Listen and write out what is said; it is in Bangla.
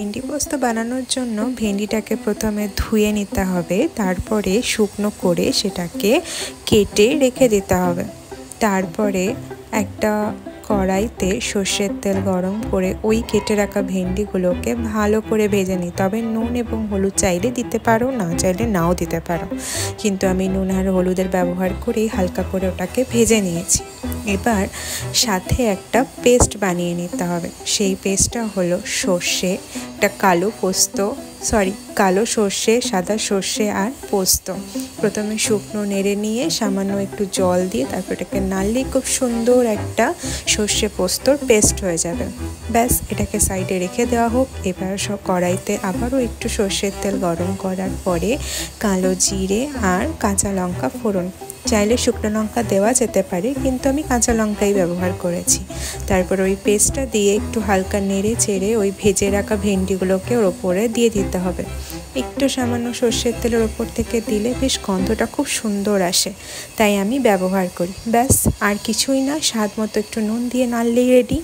ভেন্ডি পোস্ত বানানোর জন্য ভেন্ডিটাকে প্রথমে ধুয়ে নিতে হবে, তারপরে শুকনো করে সেটাকে কেটে রেখে দিতে হবে। তারপরে একটা কড়াইতে সর্ষের তেল গরম করে ওই কেটে রাখা ভেন্ডিগুলোকে ভালো করে ভেজে নিই। তবে নুন এবং হলুদ চাইলে দিতে পারো, না চাইলে নাও দিতে পারো, কিন্তু আমি নুন আর হলুদের ব্যবহার করেই হালকা করে ওটাকে ভেজে নিয়েছি। এবার সাথে একটা পেস্ট বানিয়ে নিতে হবে। সেই পেস্টটা হলো সর্ষে, একটা কালো সর্ষে, সাদা সর্ষে আর পোস্ত। প্রথমে শুকনো নেড়ে নিয়ে সামান্য একটু জল দিয়ে তারপর এটাকে নাড়লেই খুব সুন্দর একটা সর্ষে পোস্তর পেস্ট হয়ে যাবে। ব্যাস, এটাকে সাইডে রেখে দেওয়া হোক। এবার সব কড়াইতে আবারও একটু সর্ষের তেল গরম করার পরে কালো জিরে আর কাঁচা লঙ্কা ফোড়ন, চাইলে শুকনো লঙ্কা দেওয়া যেতে পারে, কিন্তু আমি কাঁচা লঙ্কাই ব্যবহার করেছি। তারপর ওই পেস্টটা দিয়ে একটু হালকা নেড়ে চেড়ে ওই ভেজে রাখা ভেন্ডিগুলোকে ওর ওপরে দিয়ে দিতে হবে। একটু সামান্য সর্ষের তেলের ওপর থেকে দিলে বেশ গন্ধটা খুব সুন্দর আসে, তাই আমি ব্যবহার করি। ব্যাস, আর কিছুই না, স্বাদ মতো একটু নুন দিয়ে নাড়লেই রেডি।